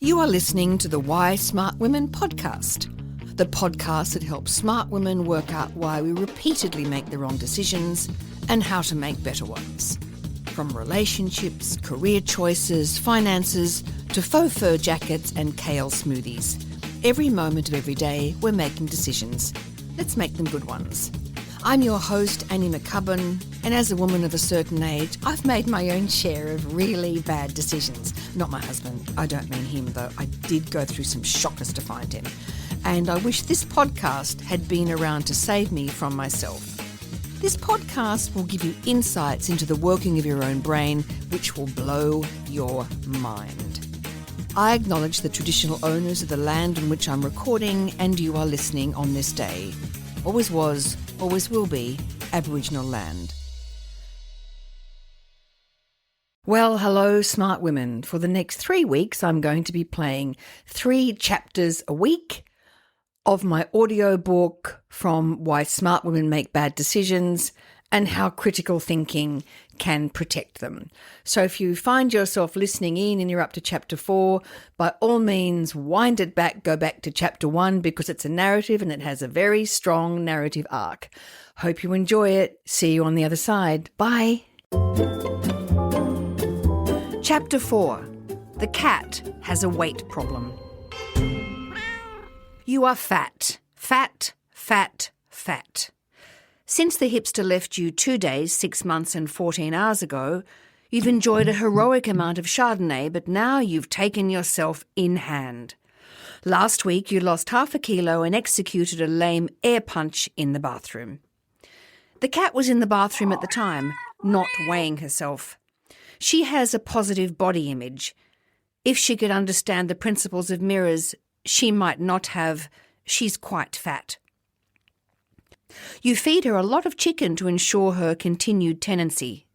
You are listening to the Why Smart Women podcast, the podcast that helps smart women work out why we repeatedly make the wrong decisions and how to make better ones. From relationships, career choices, finances, to faux fur jackets and kale smoothies. Every moment of every day, we're making decisions. Let's make them good ones. I'm your host, Annie McCubbin, and as a woman of a certain age, I've made my own share of really bad decisions. Not my husband. I don't mean him, though. I did go through some shockers to find him. And I wish this podcast had been around to save me from myself. This podcast will give you insights into the working of your own brain, which will blow your mind. I acknowledge the traditional owners of the land on which I'm recording, and you are listening on this day. Always was, always will be, Aboriginal land. Well, hello, smart women. For the next 3 weeks, I'm going to be playing 3 chapters a week of my audiobook from Why Smart Women Make Bad Decisions and How Critical Thinking Can Protect Them. So if you find yourself listening in and you're up to chapter 4, by all means, wind it back, go back to chapter 1 because it's a narrative and it has a very strong narrative arc. Hope you enjoy it. See you on the other side. Bye. Chapter 4. The cat has a weight problem. You are fat, fat, fat, fat. Since the hipster left you 2 days, 6 months and 14 hours ago, you've enjoyed a heroic amount of Chardonnay, but now you've taken yourself in hand. Last week you lost 0.5 kilo and executed a lame air punch in the bathroom. The cat was in the bathroom at the time, not weighing herself. She has a positive body image. If she could understand the principles of mirrors, she might not have. She's quite fat. You feed her a lot of chicken to ensure her continued tenancy.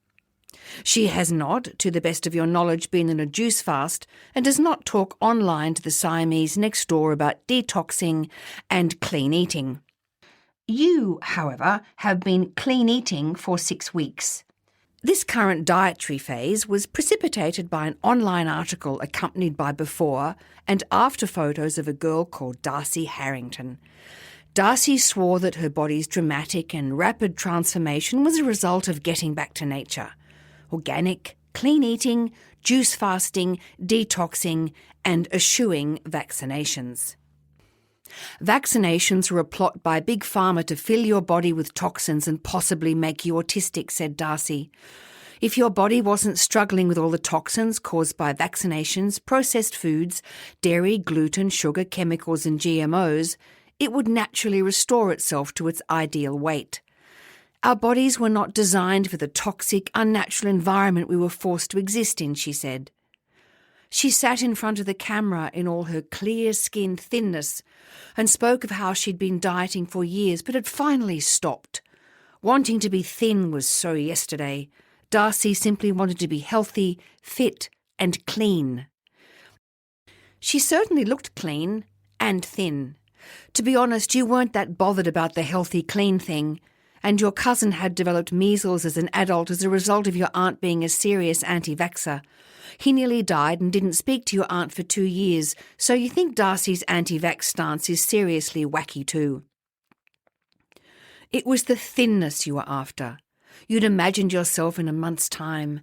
She has not, to the best of your knowledge, been in a juice fast and does not talk online to the Siamese next door about detoxing and clean eating. You, however, have been clean eating for 6 weeks. This current dietary phase was precipitated by an online article accompanied by before and after photos of a girl called Darcy Harrington. Darcy swore that her body's dramatic and rapid transformation was a result of getting back to nature. Organic, clean eating, juice fasting, detoxing, and eschewing vaccinations. Vaccinations were a plot by Big Pharma to fill your body with toxins and possibly make you autistic, said Darcy. If your body wasn't struggling with all the toxins caused by vaccinations, processed foods, dairy, gluten, sugar, chemicals and GMOs, it would naturally restore itself to its ideal weight. Our bodies were not designed for the toxic, unnatural environment we were forced to exist in, she said. She sat in front of the camera in all her clear-skinned thinness and spoke of how she'd been dieting for years but had finally stopped. Wanting to be thin was so yesterday. Darcy simply wanted to be healthy, fit and clean. She certainly looked clean and thin. To be honest, you weren't that bothered about the healthy, clean thing, and your cousin had developed measles as an adult as a result of your aunt being a serious anti-vaxxer. He nearly died and didn't speak to your aunt for 2 years, so you think Darcy's anti-vax stance is seriously wacky too. It was the thinness you were after. You'd imagined yourself in a month's time.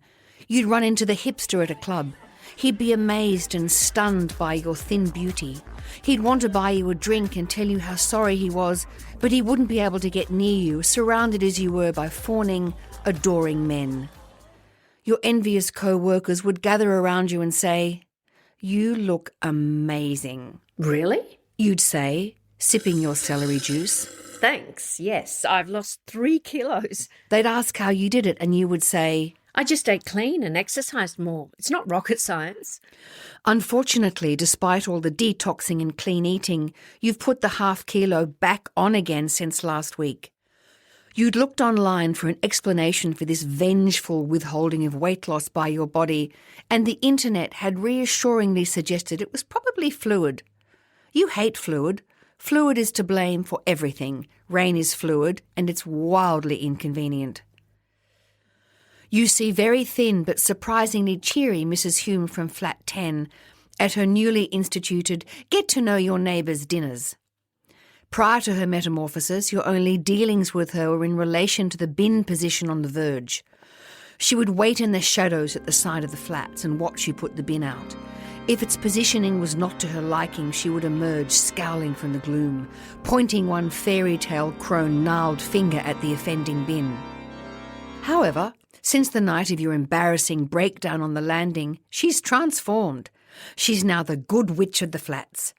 You'd run into the hipster at a club. He'd be amazed and stunned by your thin beauty. He'd want to buy you a drink and tell you how sorry he was, but he wouldn't be able to get near you, surrounded as you were by fawning, adoring men. Your envious co-workers would gather around you and say, "You look amazing." Really? You'd say, sipping your celery juice. Thanks, yes, I've lost 3 kilos. They'd ask how you did it and you would say, I just ate clean and exercised more. It's not rocket science. Unfortunately, despite all the detoxing and clean eating, you've put the 0.5 kilo back on again since last week. You'd looked online for an explanation for this vengeful withholding of weight loss by your body, and the internet had reassuringly suggested it was probably fluid. You hate fluid. Fluid is to blame for everything. Rain is fluid, and it's wildly inconvenient. You see very thin but surprisingly cheery Mrs. Hume from flat 10, at her newly instituted get-to-know-your-neighbours dinners. Prior to her metamorphosis, your only dealings with her were in relation to the bin position on the verge. She would wait in the shadows at the side of the flats and watch you put the bin out. If its positioning was not to her liking, she would emerge scowling from the gloom, pointing one fairy tale crone gnarled finger at the offending bin. However, since the night of your embarrassing breakdown on the landing, she's transformed. She's now the good witch of the flats.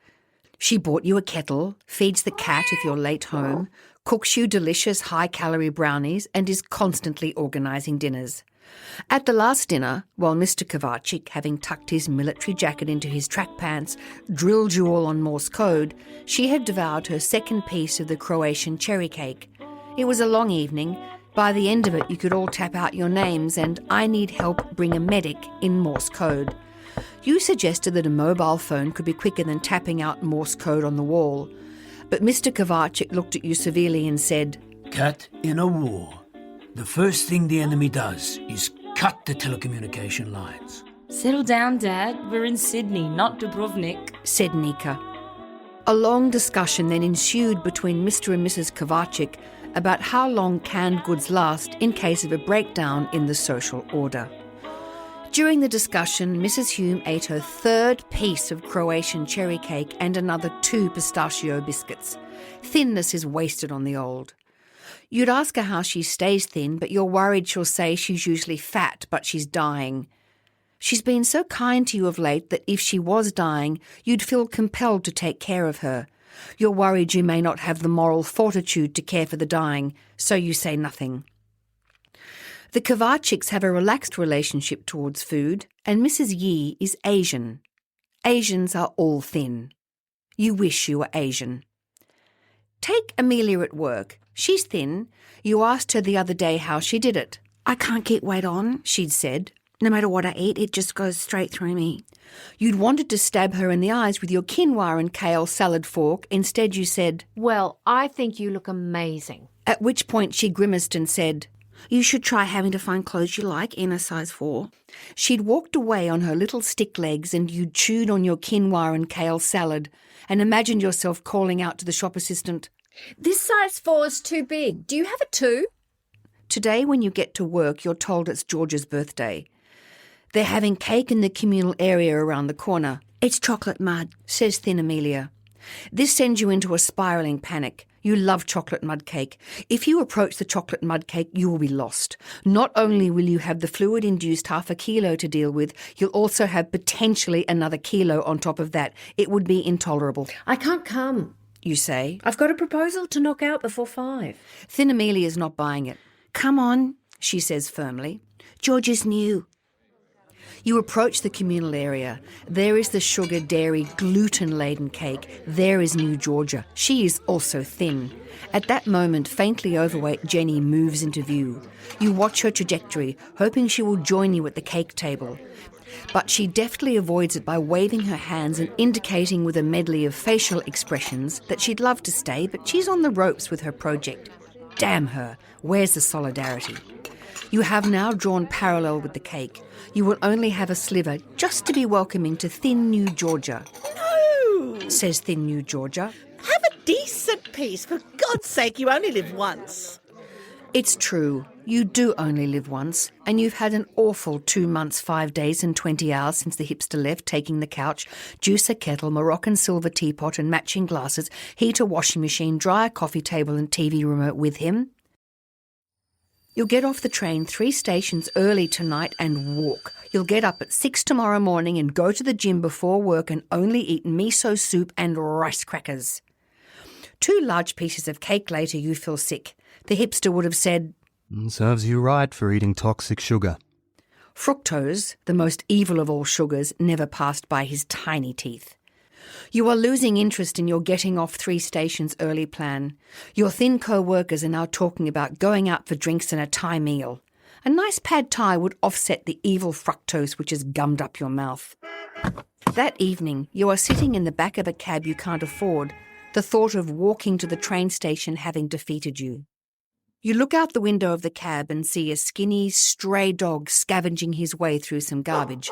She bought you a kettle, feeds the cat if you're late home, cooks you delicious high-calorie brownies, and is constantly organising dinners. At the last dinner, while Mr. Kovacic, having tucked his military jacket into his track pants, drilled you all on Morse code, she had devoured her second piece of the Croatian cherry cake. It was a long evening. By the end of it, you could all tap out your names and "I need help, bring a medic" in Morse code. You suggested that a mobile phone could be quicker than tapping out Morse code on the wall. But Mr. Kovacic looked at you severely and said, "Cat, in a war, the first thing the enemy does is cut the telecommunication lines." "Settle down, Dad. We're in Sydney, not Dubrovnik," said Nika. A long discussion then ensued between Mr. and Mrs. Kovacic about how long canned goods last in case of a breakdown in the social order. During the discussion, Mrs. Hume ate her third piece of Croatian cherry cake and another 2 pistachio biscuits. Thinness is wasted on the old. You'd ask her how she stays thin, but you're worried she'll say she's usually fat, but she's dying. She's been so kind to you of late that if she was dying, you'd feel compelled to take care of her. You're worried you may not have the moral fortitude to care for the dying, so you say nothing. The Kovacics have a relaxed relationship towards food, and Mrs. Yi is Asian. Asians are all thin. You wish you were Asian. Take Amelia at work. She's thin. You asked her the other day how she did it. "I can't keep weight on," she'd said. "No matter what I eat, it just goes straight through me." You'd wanted to stab her in the eyes with your quinoa and kale salad fork. Instead you said, Well, I think you look amazing. at which point she grimaced and said, "You should try having to find clothes you like in a size 4. She'd walked away on her little stick legs and you'd chewed on your quinoa and kale salad and imagined yourself calling out to the shop assistant, This size 4 is too big. Do you have a 2? Today when you get to work, you're told it's George's birthday. They're having cake in the communal area around the corner. "It's chocolate mud," says thin Amelia. This sends you into a spiralling panic. You love chocolate mud cake. If you approach the chocolate mud cake, you will be lost. Not only will you have the fluid-induced 1/2 kilo to deal with, you'll also have potentially another kilo on top of that. It would be intolerable. I can't come. You say. I've got a proposal to knock out before 5. Thin Amelia's not buying it. "Come on," she says firmly. "George is new." You approach the communal area. There is the sugar, dairy, gluten-laden cake. There is new Georgia. She is also thin. At that moment, faintly overweight Jenny moves into view. You watch her trajectory, hoping she will join you at the cake table. But she deftly avoids it by waving her hands and indicating with a medley of facial expressions that she'd love to stay, but she's on the ropes with her project. Damn her. Where's the solidarity? You have now drawn parallel with the cake. You will only have a sliver just to be welcoming to thin new Georgia. "No!" Says thin new Georgia. "Have a decent piece. For God's sake, you only live once." It's true. You do only live once, and you've had an awful 2 months, 5 days and 20 hours since the hipster left, taking the couch, juicer kettle, Moroccan silver teapot and matching glasses, heater, washing machine, dryer, coffee table and TV remote with him. You'll get off the train 3 stations early tonight and walk. You'll get up at 6 tomorrow morning and go to the gym before work and only eat miso soup and rice crackers. 2 large pieces of cake later, you feel sick. The hipster would have said, "Serves you right for eating toxic sugar." Fructose, the most evil of all sugars, never passed by his tiny teeth. You are losing interest in your getting off 3 stations early plan. Your thin co-workers are now talking about going out for drinks and a Thai meal. A nice pad Thai would offset the evil fructose which has gummed up your mouth. That evening, you are sitting in the back of a cab you can't afford, the thought of walking to the train station having defeated you. You look out the window of the cab and see a skinny, stray dog scavenging his way through some garbage.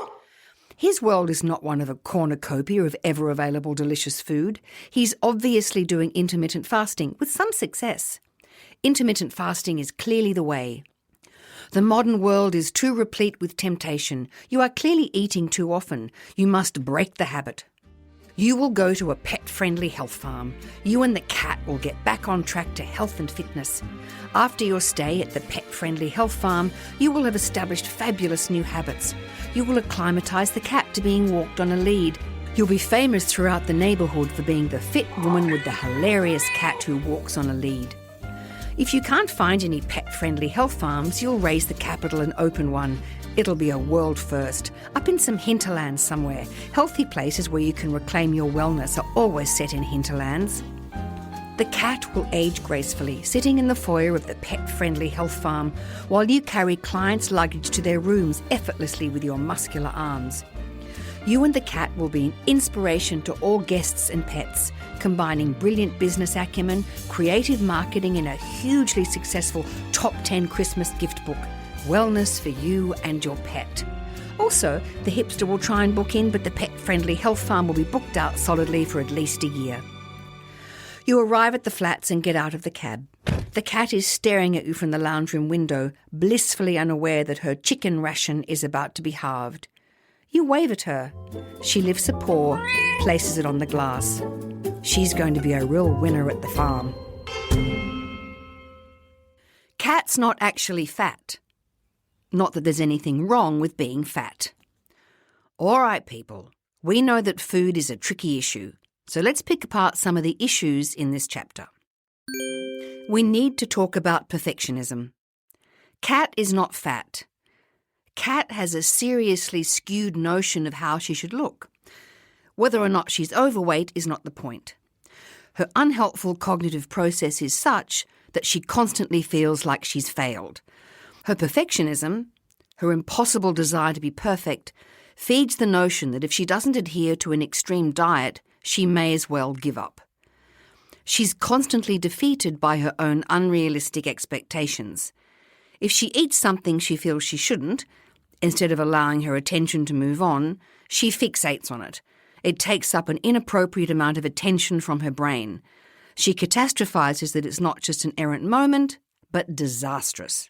His world is not one of a cornucopia of ever-available delicious food. He's obviously doing intermittent fasting, with some success. Intermittent fasting is clearly the way. The modern world is too replete with temptation. You are clearly eating too often. You must break the habit. You will go to a pet-friendly health farm. You and the cat will get back on track to health and fitness. After your stay at the pet-friendly health farm, you will have established fabulous new habits. You will acclimatise the cat to being walked on a lead. You'll be famous throughout the neighbourhood for being the fit woman with the hilarious cat who walks on a lead. If you can't find any pet-friendly health farms, you'll raise the capital and open one. It'll be a world first, up in some hinterlands somewhere. Healthy places where you can reclaim your wellness are always set in hinterlands. The cat will age gracefully, sitting in the foyer of the pet-friendly health farm, while you carry clients' luggage to their rooms effortlessly with your muscular arms. You and the cat will be an inspiration to all guests and pets, combining brilliant business acumen, creative marketing, and a hugely successful top 10 Christmas gift book. Wellness for you and your pet. Also, the hipster will try and book in, but the pet-friendly health farm will be booked out solidly for at least a year. You arrive at the flats and get out of the cab. The cat is staring at you from the lounge room window, blissfully unaware that her chicken ration is about to be halved. You wave at her. She lifts a paw, places it on the glass. She's going to be a real winner at the farm. Cat's not actually fat. Not that there's anything wrong with being fat. All right, people, we know that food is a tricky issue, so let's pick apart some of the issues in this chapter. We need to talk about perfectionism. Cat is not fat. Cat has a seriously skewed notion of how she should look. Whether or not she's overweight is not the point. Her unhelpful cognitive process is such that she constantly feels like she's failed. Her perfectionism, her impossible desire to be perfect, feeds the notion that if she doesn't adhere to an extreme diet, she may as well give up. She's constantly defeated by her own unrealistic expectations. If she eats something she feels she shouldn't, instead of allowing her attention to move on, she fixates on it. It takes up an inappropriate amount of attention from her brain. She catastrophizes that it's not just an errant moment, but disastrous.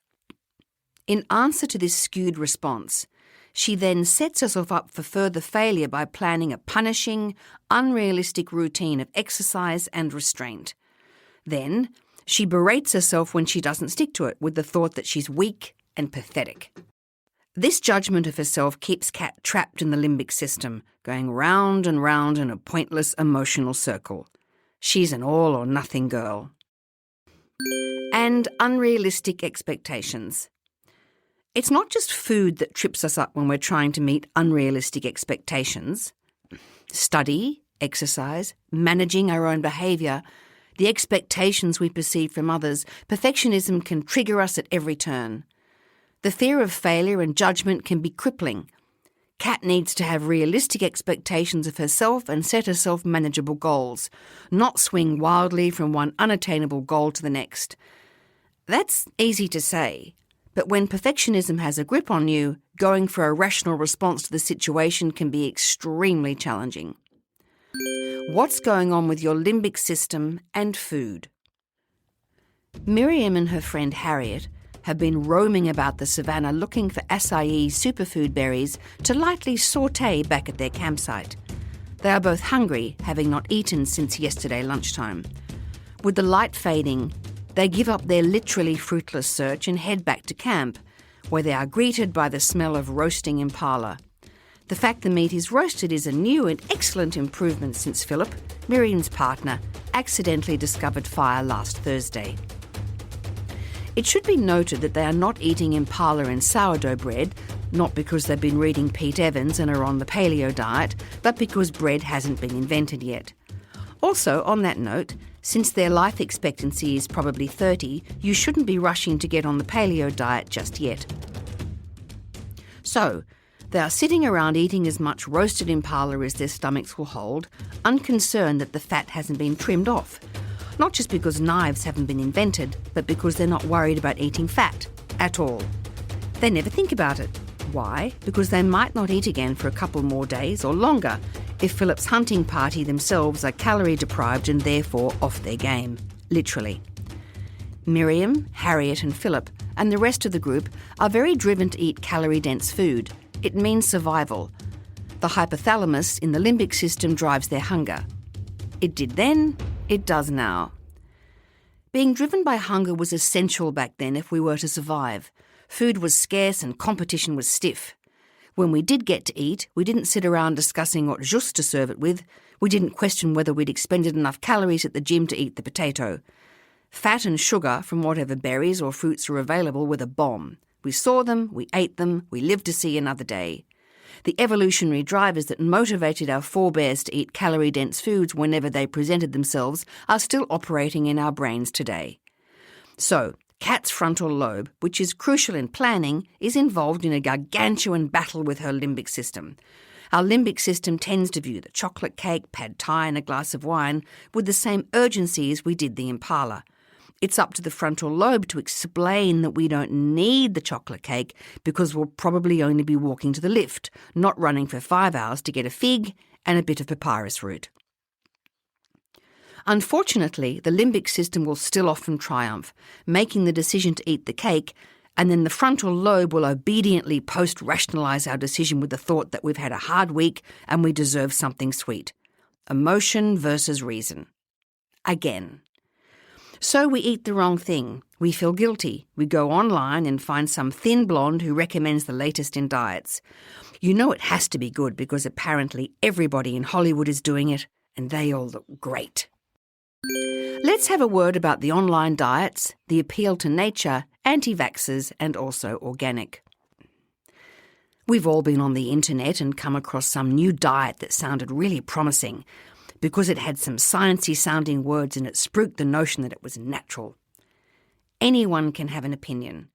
In answer to this skewed response, she then sets herself up for further failure by planning a punishing, unrealistic routine of exercise and restraint. Then, she berates herself when she doesn't stick to it with the thought that she's weak and pathetic. This judgment of herself keeps Cat trapped in the limbic system, going round and round in a pointless emotional circle. She's an all-or-nothing girl. And unrealistic expectations. It's not just food that trips us up when we're trying to meet unrealistic expectations. Study, exercise, managing our own behaviour, the expectations we perceive from others, perfectionism can trigger us at every turn. The fear of failure and judgment can be crippling. Cat needs to have realistic expectations of herself and set herself manageable goals, not swing wildly from one unattainable goal to the next. That's easy to say, but when perfectionism has a grip on you, going for a rational response to the situation can be extremely challenging. What's going on with your limbic system and food? Miriam and her friend Harriet have been roaming about the savannah looking for acai superfood berries to lightly sauté back at their campsite. They are both hungry, having not eaten since yesterday lunchtime. With the light fading, they give up their literally fruitless search and head back to camp, where they are greeted by the smell of roasting impala. The fact the meat is roasted is a new and excellent improvement since Philip, Miriam's partner, accidentally discovered fire last Thursday. It should be noted that they are not eating impala and sourdough bread, not because they've been reading Pete Evans and are on the paleo diet, but because bread hasn't been invented yet. Also, on that note, since their life expectancy is probably 30, you shouldn't be rushing to get on the paleo diet just yet. So, they are sitting around eating as much roasted impala as their stomachs will hold, unconcerned that the fat hasn't been trimmed off. Not just because knives haven't been invented, but because they're not worried about eating fat at all. They never think about it. Why? Because they might not eat again for a couple more days or longer if Philip's hunting party themselves are calorie deprived and therefore off their game, literally. Miriam, Harriet and Philip and the rest of the group are very driven to eat calorie-dense food. It means survival. The hypothalamus in the limbic system drives their hunger. It did then, it does now. Being driven by hunger was essential back then if we were to survive. Food was scarce and competition was stiff. When we did get to eat, we didn't sit around discussing what jus to serve it with. We didn't question whether we'd expended enough calories at the gym to eat the potato. Fat and sugar from whatever berries or fruits were available were the bomb. We saw them, we ate them, we lived to see another day. The evolutionary drivers that motivated our forebears to eat calorie-dense foods whenever they presented themselves are still operating in our brains today. So, Kat's frontal lobe, which is crucial in planning, is involved in a gargantuan battle with her limbic system. Our limbic system tends to view the chocolate cake, pad thai and a glass of wine with the same urgency as we did the impala. It's up to the frontal lobe to explain that we don't need the chocolate cake because we'll probably only be walking to the lift, not running for 5 hours to get a fig and a bit of papyrus root. Unfortunately, the limbic system will still often triumph, making the decision to eat the cake, and then the frontal lobe will obediently post-rationalise our decision with the thought that we've had a hard week and we deserve something sweet. Emotion versus reason. Again. So we eat the wrong thing. We feel guilty. We go online and find some thin blonde who recommends the latest in diets. You know it has to be good because apparently everybody in Hollywood is doing it and they all look great. Let's have a word about the online diets, the appeal to nature, anti-vaxxers and also organic. We've all been on the internet and come across some new diet that sounded really promising because it had some sciencey sounding words and it spruiked the notion that it was natural. Anyone can have an opinion.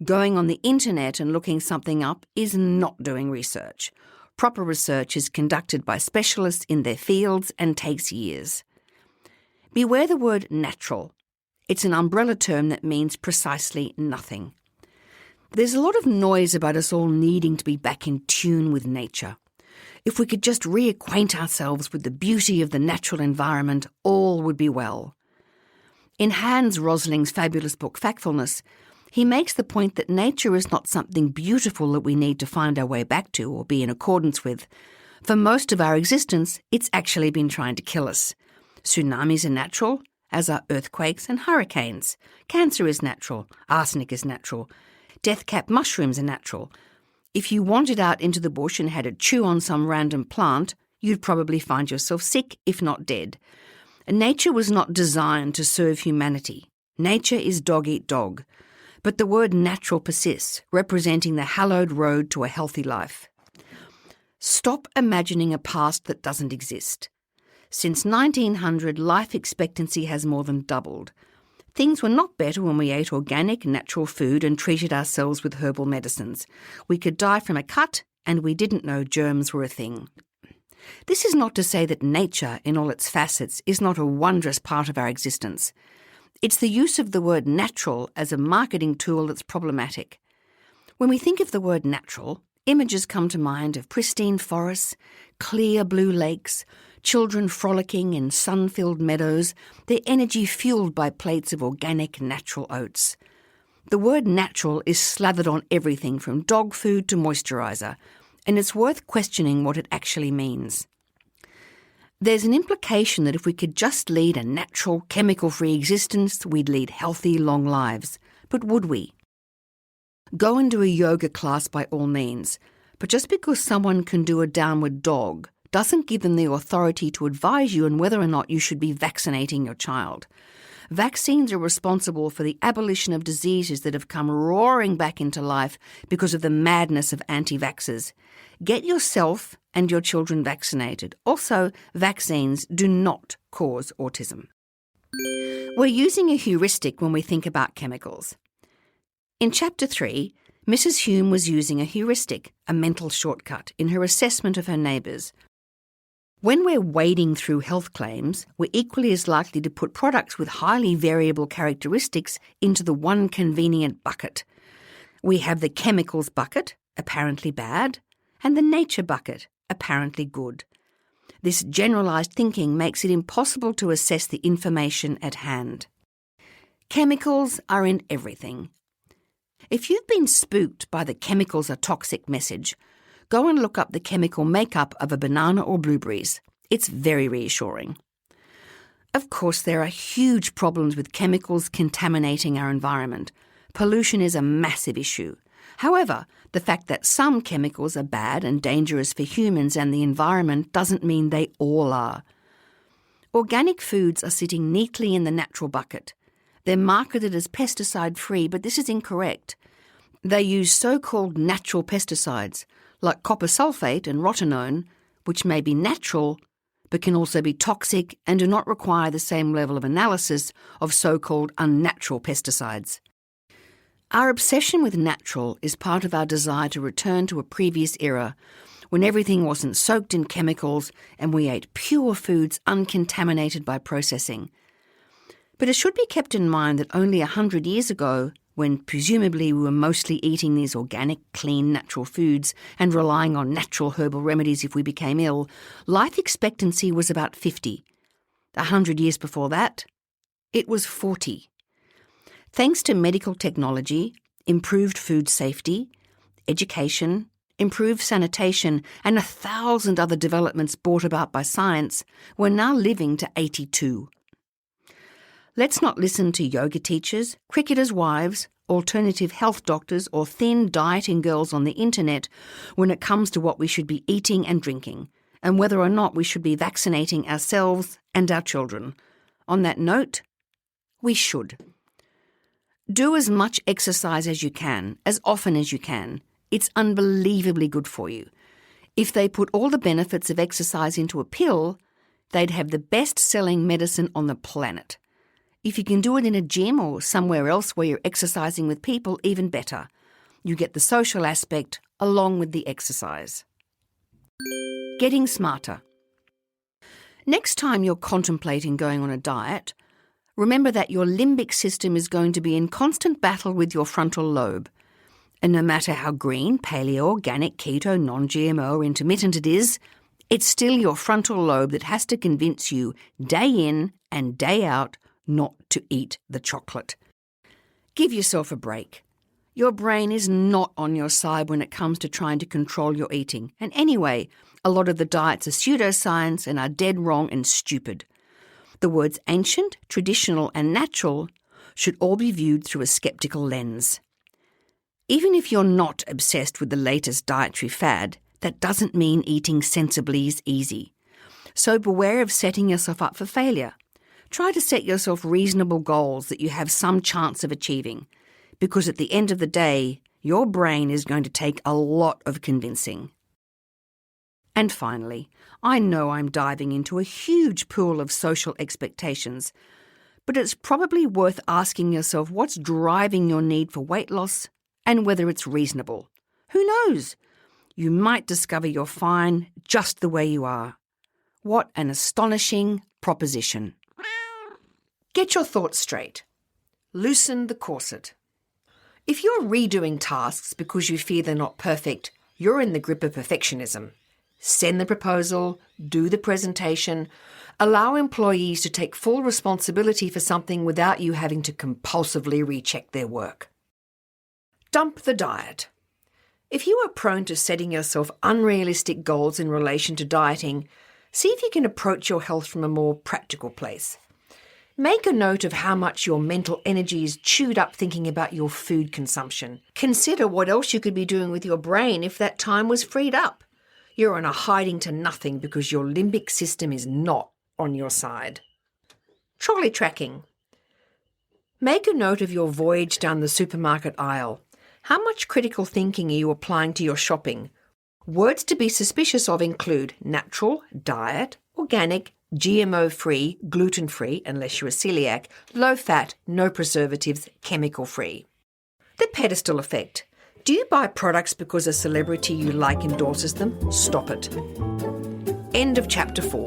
Going on the internet and looking something up is not doing research. Proper research is conducted by specialists in their fields and takes years. Beware the word natural. It's an umbrella term that means precisely nothing. There's a lot of noise about us all needing to be back in tune with nature. If we could just reacquaint ourselves with the beauty of the natural environment, all would be well. In Hans Rosling's fabulous book Factfulness, he makes the point that nature is not something beautiful that we need to find our way back to or be in accordance with. For most of our existence, it's actually been trying to kill us. Tsunamis are natural, as are earthquakes and hurricanes. Cancer is natural. Arsenic is natural. Death-cap mushrooms are natural. If you wandered out into the bush and had a chew on some random plant, you'd probably find yourself sick, if not dead. Nature was not designed to serve humanity. Nature is dog-eat-dog. But the word natural persists, representing the hallowed road to a healthy life. Stop imagining a past that doesn't exist. Since 1900, life expectancy has more than doubled. Things were not better when we ate organic, natural food and treated ourselves with herbal medicines. We could die from a cut, and we didn't know germs were a thing. This is not to say that nature, in all its facets, is not a wondrous part of our existence. It's the use of the word natural as a marketing tool that's problematic. When we think of the word natural, images come to mind of pristine forests, clear blue lakes, children frolicking in sun-filled meadows, their energy fueled by plates of organic natural oats. The word natural is slathered on everything from dog food to moisturiser, and it's worth questioning what it actually means. There's an implication that if we could just lead a natural, chemical-free existence, we'd lead healthy, long lives. But would we? Go and do a yoga class by all means, but just because someone can do a downward dog doesn't give them the authority to advise you on whether or not you should be vaccinating your child. Vaccines are responsible for the abolition of diseases that have come roaring back into life because of the madness of anti-vaxxers. Get yourself and your children vaccinated. Also, vaccines do not cause autism. We're using a heuristic when we think about chemicals. In Chapter 3, Mrs. Hume was using a heuristic, a mental shortcut, in her assessment of her neighbours. When we're wading through health claims, we're equally as likely to put products with highly variable characteristics into the one convenient bucket. We have the chemicals bucket, apparently bad, and the nature bucket, apparently good. This generalised thinking makes it impossible to assess the information at hand. Chemicals are in everything. If you've been spooked by the chemicals are toxic message, go and look up the chemical makeup of a banana or blueberries. It's very reassuring. Of course, there are huge problems with chemicals contaminating our environment. Pollution is a massive issue. However, the fact that some chemicals are bad and dangerous for humans and the environment doesn't mean they all are. Organic foods are sitting neatly in the natural bucket. They're marketed as pesticide-free, but this is incorrect. They use so-called natural pesticides, like copper sulfate and rotenone, which may be natural, but can also be toxic and do not require the same level of analysis of so-called unnatural pesticides. Our obsession with natural is part of our desire to return to a previous era, when everything wasn't soaked in chemicals and we ate pure foods uncontaminated by processing. But it should be kept in mind that only 100 years ago, when presumably we were mostly eating these organic, clean, natural foods and relying on natural herbal remedies if we became ill, life expectancy was about 50. 100 years before that, it was 40. Thanks to medical technology, improved food safety, education, improved sanitation, and 1,000 other developments brought about by science, we're now living to 82. Let's not listen to yoga teachers, cricketers' wives, alternative health doctors, or thin dieting girls on the internet when it comes to what we should be eating and drinking, and whether or not we should be vaccinating ourselves and our children. On that note, we should. Do as much exercise as you can, as often as you can. It's unbelievably good for you. If they put all the benefits of exercise into a pill, they'd have the best-selling medicine on the planet. If you can do it in a gym or somewhere else where you're exercising with people, even better. You get the social aspect along with the exercise. Getting smarter. Next time you're contemplating going on a diet, remember that your limbic system is going to be in constant battle with your frontal lobe. And no matter how green, paleo, organic, keto, non-GMO or intermittent it is, it's still your frontal lobe that has to convince you day in and day out not to eat the chocolate. Give yourself a break. Your brain is not on your side when it comes to trying to control your eating. And anyway, a lot of the diets are pseudoscience and are dead wrong and stupid. The words ancient, traditional and natural should all be viewed through a skeptical lens. Even if you're not obsessed with the latest dietary fad, that doesn't mean eating sensibly is easy. So beware of setting yourself up for failure. Try to set yourself reasonable goals that you have some chance of achieving, because at the end of the day, your brain is going to take a lot of convincing. And finally, I know I'm diving into a huge pool of social expectations, but it's probably worth asking yourself what's driving your need for weight loss and whether it's reasonable. Who knows? You might discover you're fine just the way you are. What an astonishing proposition. Get your thoughts straight. Loosen the corset. If you're redoing tasks because you fear they're not perfect, you're in the grip of perfectionism. Send the proposal, do the presentation, allow employees to take full responsibility for something without you having to compulsively recheck their work. Dump the diet. If you are prone to setting yourself unrealistic goals in relation to dieting, see if you can approach your health from a more practical place. Make a note of how much your mental energy is chewed up thinking about your food consumption. Consider what else you could be doing with your brain if that time was freed up. You're on a hiding to nothing because your limbic system is not on your side. Trolley tracking. Make a note of your voyage down the supermarket aisle. How much critical thinking are you applying to your shopping? Words to be suspicious of include natural, diet, organic, GMO-free, gluten-free, unless you're a celiac, low-fat, no preservatives, chemical-free. The pedestal effect. Do you buy products because a celebrity you like endorses them? Stop it. End of Chapter 4.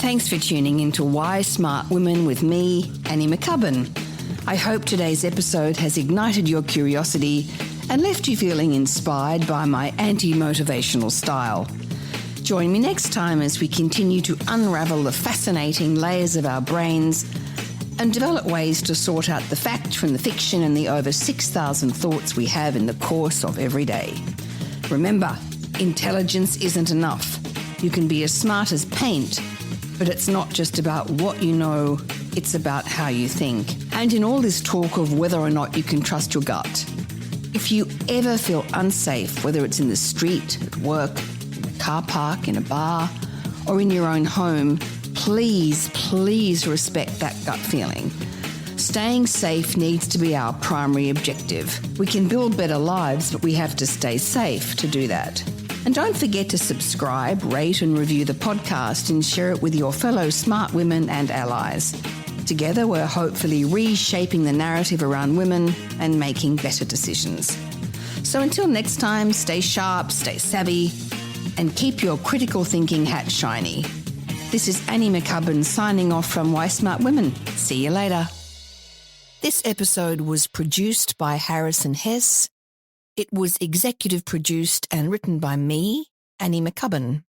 Thanks for tuning in to Why Smart Women with me, Annie McCubbin. I hope today's episode has ignited your curiosity and left you feeling inspired by my anti-motivational style. Join me next time as we continue to unravel the fascinating layers of our brains and develop ways to sort out the fact from the fiction and the over 6,000 thoughts we have in the course of every day. Remember, intelligence isn't enough. You can be as smart as paint, but it's not just about what you know, it's about how you think. And in all this talk of whether or not you can trust your gut, if you ever feel unsafe, whether it's in the street, at work, in a car park, in a bar, or in your own home, please respect that gut feeling. Staying safe needs to be our primary objective. We can build better lives, but we have to stay safe to do that. And don't forget to subscribe, rate and review the podcast and share it with your fellow smart women and allies. Together, we're hopefully reshaping the narrative around women and making better decisions. So until next time, stay sharp, stay savvy, and keep your critical thinking hat shiny. This is Annie McCubbin signing off from Why Smart Women. See you later. This episode was produced by Harrison Hess. It was executive produced and written by me, Annie McCubbin.